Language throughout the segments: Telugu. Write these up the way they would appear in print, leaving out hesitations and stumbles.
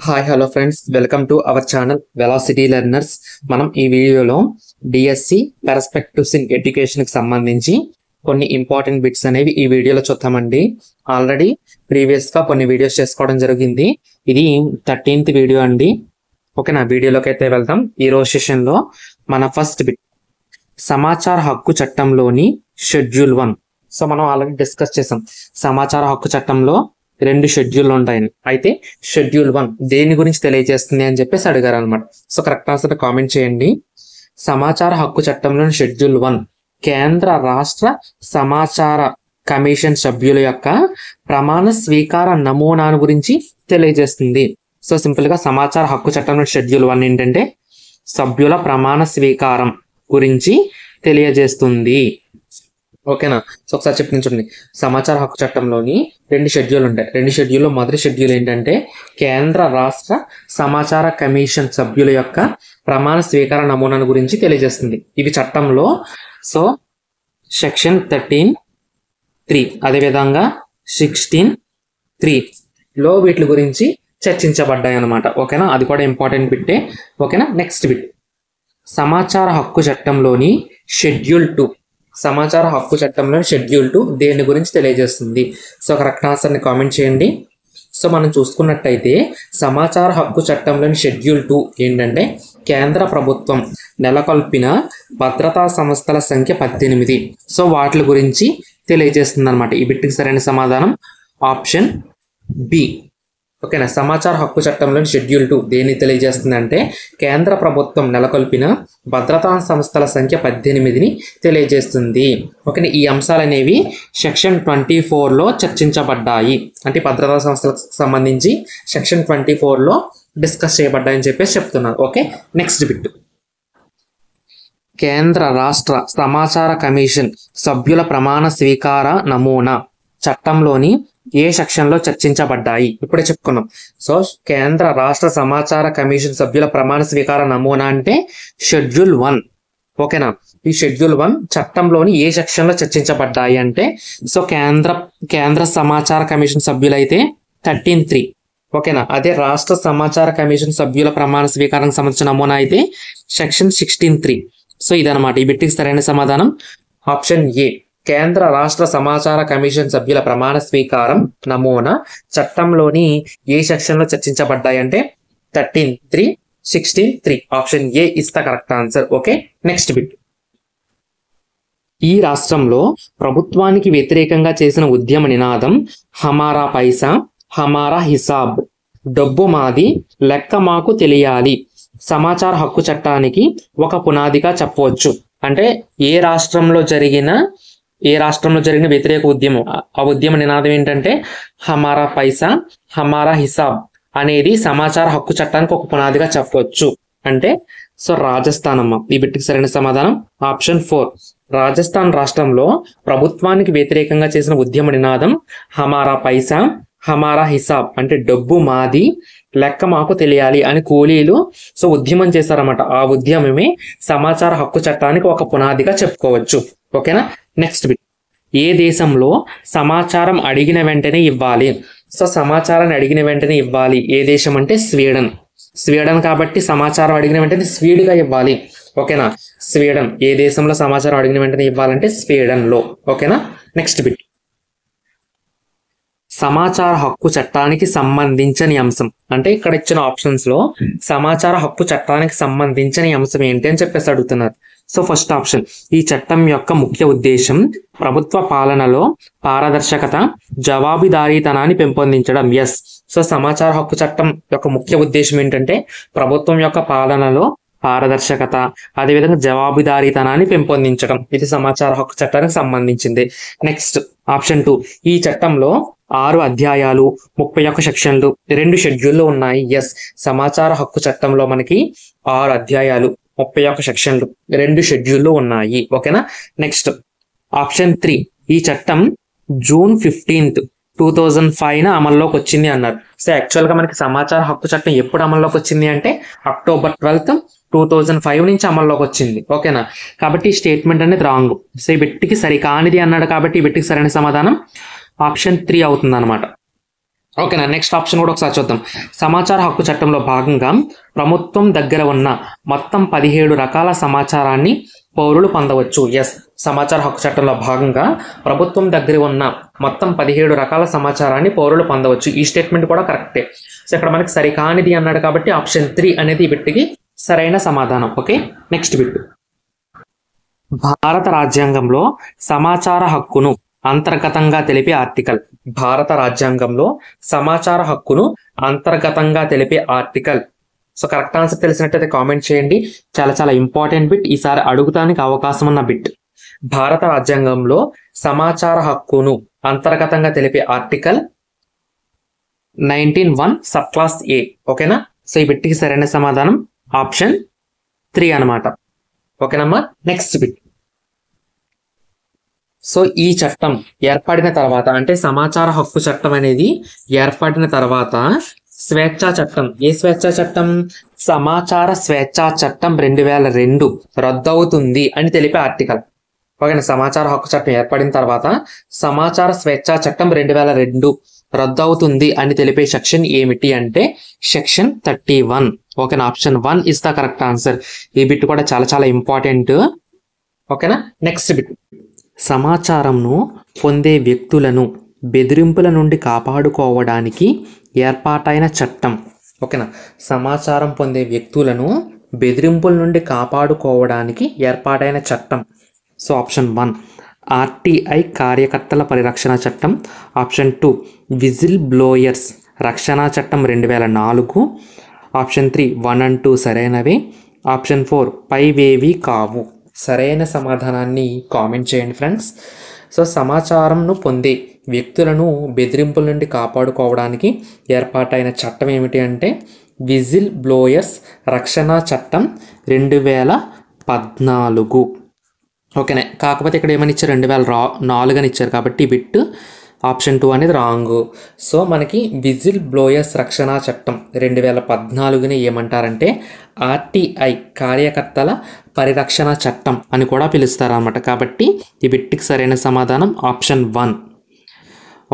Hi hello friends, welcome to our channel velocity learners. మనం ఈ వీడియోలో డిఎస్సి పర్స్పెక్టివ్స్ ఇన్ ఎడ్యుకేషన్ కి సంబంధించి కొన్ని ఇంపార్టెంట్ బిట్స్ అనేవి ఈ వీడియోలో చూద్దామండి. ఆల్రెడీ ప్రీవియస్ గా కొన్ని వీడియోస్ చేసుకోవడం జరిగింది. ఇది 13th వీడియో అండి. ఓకేనా, వీడియోలోకి అయితే వెళ్దాం. ఈ రోజు సెషన్ లో మన ఫస్ట్ బిట్ సమాచార హక్కు చట్టంలోని షెడ్యూల్ 1. సో మనం ఆల్రెడీ డిస్కస్ చేసాం. సమాచార హక్కు చట్టంలో 2 షెడ్యూల్ ఉంటాయని. అయితే షెడ్యూల్ 1 దేని గురించి తెలియజేస్తుంది అని చెప్పేసి అడిగారు అనమాట. సో కరెక్ట్ ఆన్సర్ కామెంట్ చేయండి. సమాచార హక్కు చట్టంలోని షెడ్యూల్ 1 కేంద్ర రాష్ట్ర సమాచార కమిషన్ సభ్యుల యొక్క ప్రమాణ స్వీకార నమూనాను గురించి తెలియజేస్తుంది. సో సింపుల్ గా సమాచార హక్కు చట్టంలో షెడ్యూల్ 1 ఏంటంటే సభ్యుల ప్రమాణ స్వీకారం గురించి తెలియజేస్తుంది. ఓకేనా, సో ఒకసారి చెప్పించండి. సమాచార హక్కు చట్టంలోని 2 షెడ్యూల్ ఉంటాయి. 2 షెడ్యూల్లో మొదటి షెడ్యూల్ ఏంటంటే కేంద్ర రాష్ట్ర సమాచార కమిషన్ సభ్యుల యొక్క ప్రమాణ స్వీకార నమూనాను గురించి తెలియజేస్తుంది. ఇవి చట్టంలో సో సెక్షన్ 13(3) అదేవిధంగా 16(3) లో వీటి గురించి చర్చించబడ్డాయి అన్నమాట. ఓకేనా, అది కూడా ఇంపార్టెంట్ బిట్టే. ఓకేనా, నెక్స్ట్ బిట్ సమాచార హక్కు చట్టంలోని షెడ్యూల్ 2. సమాచార హక్కు చట్టంలో షెడ్యూల్ 2 దేని గురించి తెలియజేస్తుంది? సో కరెక్ట్ ఆన్సర్ని కామెంట్ చేయండి. సో మనం చూసుకున్నట్టయితే సమాచార హక్కు చట్టంలోని షెడ్యూల్ 2 ఏంటంటే కేంద్ర ప్రభుత్వం నెలకొల్పిన భద్రతా సంస్థల సంఖ్య 18. సో వాటి గురించి తెలియజేస్తుంది అనమాట. ఈ బిట్కి సరైన సమాధానం ఆప్షన్ బి. ఓకేనా, సమాచార హక్కు చట్టంలోని షెడ్యూల్ 2 దేన్ని తెలియజేస్తుంది అంటే కేంద్ర ప్రభుత్వం నెలకొల్పిన భద్రతా సంస్థల సంఖ్య 18ని తెలియజేస్తుంది. ఓకేనా, ఈ అంశాలు అనేవి సెక్షన్ 24లో చర్చించబడ్డాయి. అంటే భద్రతా సంస్థలకు సంబంధించి సెక్షన్ 24లో డిస్కస్ చేయబడ్డాయని చెప్పేసి చెప్తున్నారు. ఓకే, నెక్స్ట్ బిట్ కేంద్ర రాష్ట్ర సమాచార కమిషన్ సభ్యుల ప్రమాణ స్వీకార నమూనా చట్టంలోని ఏ సెక్షన్లో చర్చించబడ్డాయి? ఇప్పుడే చెప్పుకున్నాం. సో కేంద్ర రాష్ట్ర సమాచార కమిషన్ సభ్యుల ప్రమాణ స్వీకార నమూనా అంటే షెడ్యూల్ 1. ఓకేనా, ఈ షెడ్యూల్ 1 చట్టంలోని ఏ సెక్షన్లో చర్చించబడ్డాయి అంటే సో కేంద్ర సమాచార కమిషన్ సభ్యులైతే 13(3). ఓకేనా, అదే రాష్ట్ర సమాచార కమిషన్ సభ్యుల ప్రమాణ స్వీకారానికి సంబంధించిన నమూనా అయితే సెక్షన్ 16(3). సో ఇదనమాట. ఈ బిట్టికి సరైన సమాధానం ఆప్షన్ ఏ. కేంద్ర రాష్ట్ర సమాచార కమిషన్ సభ్యుల ప్రమాణ స్వీకారం నమూనా చట్టంలోని ఏ సెక్షన్లో చర్చించబడ్డాయి అంటే 13(3), 16(3). Option A is the correct answer. Okay, next bit ఈ రాష్ట్రంలో ప్రభుత్వానికి వ్యతిరేకంగా చేసిన ఉద్యమ నినాదం హమారా పైసా హమారా హిసాబ్, డబ్బు మాది లెక్క మాకు తెలియాలి సమాచార హక్కు చట్టానికి ఒక పునాదిగా చెప్పవచ్చు. అంటే ఏ రాష్ట్రంలో జరిగిన వ్యతిరేక ఉద్యమం, ఆ ఉద్యమ నినాదం ఏంటంటే హమారా పైసా హమారా హిసాబ్ అనేది సమాచార హక్కు చట్టానికి ఒక పునాదిగా చెప్పవచ్చు. అంటే సో రాజస్థాన్ అమ్మ. ఈ బిట్టికి సరైన సమాధానం ఆప్షన్ 4. రాజస్థాన్ రాష్ట్రంలో ప్రభుత్వానికి వ్యతిరేకంగా చేసిన ఉద్యమ నినాదం హమారా పైసా హమారా హిసాబ్, అంటే డబ్బు మాది లెక్క మాకు తెలియాలి అని కూలీలు సో ఉద్యమం చేశారన్నమాట. ఆ ఉద్యమమే సమాచార హక్కు చట్టానికి ఒక పునాదిగా చెప్పుకోవచ్చు. ఓకేనా, నెక్స్ట్ బిట్ ఏ దేశంలో సమాచారం అడిగిన వెంటనే ఇవ్వాలి? సో సమాచారాన్ని అడిగిన వెంటనే ఇవ్వాలి ఏ దేశం అంటే స్వీడన్ కాబట్టి సమాచారం అడిగిన వెంటనే స్పీడ్గా ఇవ్వాలి. ఓకేనా, స్వీడన్. ఏ దేశంలో సమాచారం అడిగిన వెంటనే ఇవ్వాలంటే స్వీడన్లో. ఓకేనా, నెక్స్ట్ బిట్ సమాచార హక్కు చట్టానికి సంబంధించని అంశం. అంటే ఇక్కడ ఇచ్చిన ఆప్షన్స్ లో సమాచార హక్కు చట్టానికి సంబంధించని అంశం ఏంటి అని చెప్పేసి అడుగుతున్నారు. సో ఫస్ట్ ఆప్షన్ ఈ చట్టం యొక్క ముఖ్య ఉద్దేశం ప్రభుత్వ పాలనలో పారదర్శకత జవాబుదారీతనాన్ని పెంపొందించడం. ఎస్. సో సమాచార హక్కు చట్టం యొక్క ముఖ్య ఉద్దేశం ఏంటంటే ప్రభుత్వం యొక్క పాలనలో పారదర్శకత అదేవిధంగా జవాబుదారీతనాన్ని పెంపొందించడం. ఇది సమాచార హక్కు చట్టానికి సంబంధించింది. నెక్స్ట్ ఆప్షన్ 2 ఈ చట్టంలో 6 అధ్యాయాలు 31 సెక్షన్లు 2 షెడ్యూల్లో ఉన్నాయి. ఎస్, సమాచార హక్కు చట్టంలో మనకి 6 అధ్యాయాలు 31 సెక్షన్లు 2 షెడ్యూల్లో ఉన్నాయి. ఓకేనా, నెక్స్ట్ ఆప్షన్ 3 ఈ చట్టం June 15, 2005 అమల్లోకి వచ్చింది అన్నారు. సో యాక్చువల్గా మనకి సమాచార హక్కు చట్టం ఎప్పుడు అమల్లోకి వచ్చింది అంటే October 12, 2005 నుంచి అమల్లోకి వచ్చింది. ఓకేనా, కాబట్టి ఈ స్టేట్మెంట్ అనేది రాంగ్. సో ఈ బిట్టికి సరికానిది అన్నాడు కాబట్టి ఈ బిట్టికి సరైన సమాధానం ఆప్షన్ 3 అవుతుంది అనమాట. ఓకేనా, నెక్స్ట్ ఆప్షన్ కూడా ఒకసారి చూద్దాం. సమాచార హక్కు చట్టంలో భాగంగా ప్రభుత్వం దగ్గర ఉన్న మొత్తం 17 రకాల సమాచారాన్ని పౌరులు పొందవచ్చు. ఎస్, సమాచార హక్కు చట్టంలో భాగంగా ప్రభుత్వం దగ్గర ఉన్న మొత్తం 17 రకాల సమాచారాన్ని పౌరులు పొందవచ్చు. ఈ స్టేట్మెంట్ కూడా కరెక్టే. సో ఇక్కడ మనకి సరికానిది అన్నాడు కాబట్టి ఆప్షన్ 3 అనేది ఈ బిట్కి సరైన సమాధానం. Okay, next bit. భారత రాజ్యాంగంలో సమాచార హక్కును అంతర్గతంగా తెలిపే ఆర్టికల్. భారత రాజ్యాంగంలో సమాచార హక్కును అంతర్గతంగా తెలిపే ఆర్టికల్. సో కరెక్ట్ ఆన్సర్ తెలిసినట్టయితే కామెంట్ చేయండి. చాలా చాలా ఇంపార్టెంట్ బిట్, ఈసారి అడుగుతానికి అవకాశం ఉన్న బిట్. భారత రాజ్యాంగంలో సమాచార హక్కును అంతర్గతంగా తెలిపే ఆర్టికల్ 19(1) సబ్ క్లాస్ ఏ. ఓకేనా, సో ఈ బిట్కి సరైన సమాధానం ఆప్షన్ 3 అనమాట. ఓకేనమ్మా, నెక్స్ట్ బిట్. సో ఈ చట్టం ఏర్పడిన తర్వాత, అంటే సమాచార హక్కు చట్టం అనేది ఏర్పడిన తర్వాత స్వేచ్ఛా చట్టం, ఏ స్వేచ్ఛా చట్టం? సమాచార స్వేచ్ఛా చట్టం 2002 రద్దవుతుంది అని తెలిపే ఆర్టికల్. ఓకేనా, సమాచార హక్కు చట్టం ఏర్పడిన తర్వాత సమాచార స్వేచ్ఛా చట్టం 2002 రద్దవుతుంది అని తెలిపే సెక్షన్ ఏమిటి అంటే సెక్షన్ 31. ఓకేనా, option 1 is the correct answer. ఈ బిట్ కూడా చాలా చాలా ఇంపార్టెంట్. ఓకేనా, నెక్స్ట్ బిట్. సమాచారంను పొందే వ్యక్తులను బెదిరింపుల నుండి కాపాడుకోవడానికి ఏర్పాటైన చట్టం. ఓకేనా, సమాచారం పొందే వ్యక్తులను బెదిరింపుల నుండి కాపాడుకోవడానికి ఏర్పాటైన చట్టం. సో ఆప్షన్ 1 ఆర్టీఐ కార్యకర్తల పరిరక్షణ చట్టం. ఆప్షన్ 2 విజిల్ బ్లోయర్స్ రక్షణ చట్టం 2004. ఆప్షన్ 3 1 and 2 సరైనవే. ఆప్షన్ 4 పైవేవి కావు. సరైన సమాధానాన్ని కామెంట్ చేయండి ఫ్రెండ్స్. సో సమాచారంను పొందే వ్యక్తులను బెదిరింపుల నుండి కాపాడుకోవడానికి ఏర్పాటైన చట్టం ఏమిటి అంటే విజిల్ బ్లోయర్స్ రక్షణ చట్టం 2014. ఓకేనే, కాకపోతే ఇక్కడ ఏమని ఇచ్చారు? 2004 అని ఇచ్చారు కాబట్టి ఈ బిట్ ఆప్షన్ 2 అనేది రాంగ్. సో మనకి విజిల్ బ్లోయర్స్ రక్షణ చట్టం 2014ని ఏమంటారంటే ఆర్టీఐ కార్యకర్తల పరిరక్షణ చట్టం అని కూడా పిలుస్తారన్నమాట. కాబట్టి ఈ బిట్కి సరైన సమాధానం ఆప్షన్ 1.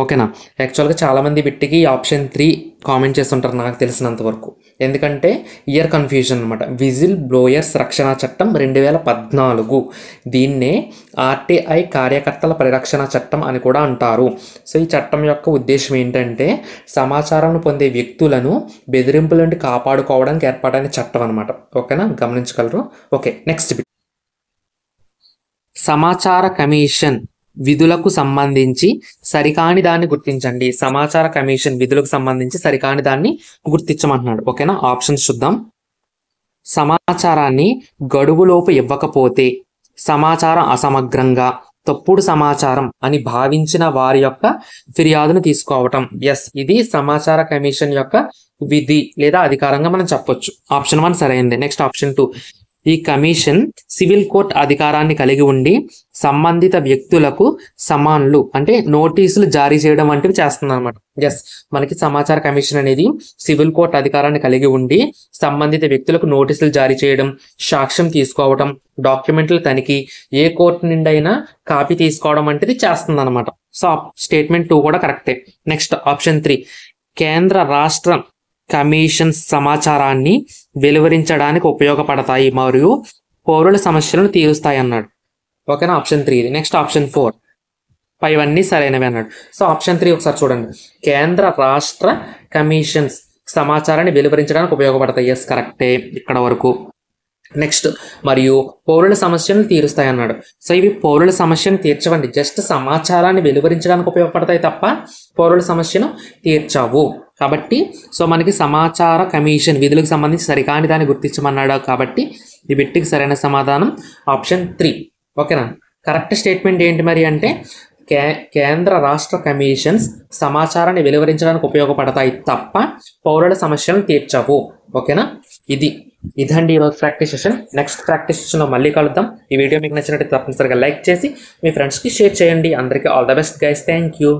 ఓకేనా, యాక్చువల్గా చాలామంది బిట్టికి ఆప్షన్ 3 కామెంట్ చేస్తుంటారు నాకు తెలిసినంత వరకు. ఎందుకంటే ఇయర్ కన్ఫ్యూజన్ అనమాట. విజిల్ బ్లోయర్స్ రక్షణ చట్టం 2014, దీన్నే ఆర్టీఐ కార్యకర్తల పరిరక్షణ చట్టం అని కూడా అంటారు. సో ఈ చట్టం యొక్క ఉద్దేశం ఏంటంటే సమాచారం పొందే వ్యక్తులను బెదిరింపుల నుండి కాపాడుకోవడానికి ఏర్పాటైన చట్టం అనమాట. ఓకేనా, గమనించగలరు. Okay, next bit. సమాచార కమిషన్ విధులకు సంబంధించి సరికాని దాన్ని గుర్తించండి. సమాచార కమిషన్ విధులకు సంబంధించి సరికాని దాన్ని గుర్తించమంటున్నాడు. ఓకేనా, ఆప్షన్స్ చూద్దాం. సమాచారాన్ని గడువులోపు ఇవ్వకపోతే, సమాచారం అసమగ్రంగా, తప్పుడు సమాచారం అని భావించిన వారి యొక్క ఫిర్యాదును తీసుకోవటం. ఎస్, ఇది సమాచార కమిషన్ యొక్క విధి లేదా అధికారంగా మనం చెప్పొచ్చు. ఆప్షన్ 1 సరైనది. నెక్స్ట్ ఆప్షన్ 2 ఈ కమిషన్ సివిల్ కోర్ట్ అధికారాన్ని కలిగి ఉండి సంబంధిత వ్యక్తులకు సమాన్లు అంటే నోటీసులు జారీ చేయడం వంటివి చేస్తుంది అనమాట. ఎస్, మనకి సమాచార కమిషన్ అనేది సివిల్ కోర్ట్ అధికారాన్ని కలిగి ఉండి సంబంధిత వ్యక్తులకు నోటీసులు జారీ చేయడం, సాక్ష్యం తీసుకోవడం, డాక్యుమెంట్ల తనిఖీ, ఏ కోర్టు నుండి అయినా కాపీ తీసుకోవడం వంటిది చేస్తుంది అనమాట. సో స్టేట్మెంట్ 2 కూడా కరెక్టే. నెక్స్ట్ ఆప్షన్ 3 కేంద్ర రాష్ట్ర కమిషన్స్ సమాచారాన్ని వెలువరించడానికి ఉపయోగపడతాయి మరియు పౌరుల సమస్యలను తీరుస్తాయి అన్నాడు. ఓకేనా, ఆప్షన్ 3 ఇది. నెక్స్ట్ ఆప్షన్ 4 పైవన్నీ సరైనవి అన్నాడు. సో ఆప్షన్ 3 ఒకసారి చూడండి. కేంద్ర రాష్ట్ర కమిషన్స్ సమాచారాన్ని వెలువరించడానికి ఉపయోగపడతాయి. ఎస్, కరెక్టే ఇక్కడ వరకు. నెక్స్ట్ మరియు పౌరుల సమస్యలను తీరుస్తాయి అన్నాడు. సో ఇవి పౌరుల సమస్యను తీర్చవండి, జస్ట్ సమాచారాన్ని వెలువరించడానికి ఉపయోగపడతాయి తప్ప పౌరుల సమస్యను తీర్చవు. కాబట్టి సో మనకి సమాచార కమిషన్ విధులకు సంబంధించి సరికాని దాన్ని గుర్తించమన్నాడు. కాబట్టి ఈ బిట్టికి సరైన సమాధానం ఆప్షన్ 3. ఓకేనా, కరెక్ట్ స్టేట్మెంట్ ఏంటి మరి అంటే కేంద్ర రాష్ట్ర కమిషన్స్ సమాచారాన్ని వెలువరించడానికి ఉపయోగపడతాయి తప్ప పౌరుల సమస్యలను తీర్చవు. ఓకేనా, ఇదండి ఈరోజు ప్రాక్టీస్ సెషన్. నెక్స్ట్ ప్రాక్టీస్ సెషన్లో మళ్ళీ కలుద్దాం. ఈ వీడియో మీకు నచ్చినట్లయితే తప్పనిసరిగా లైక్ చేసి మీ ఫ్రెండ్స్కి షేర్ చేయండి. అందరికీ all the best guys. Thank you.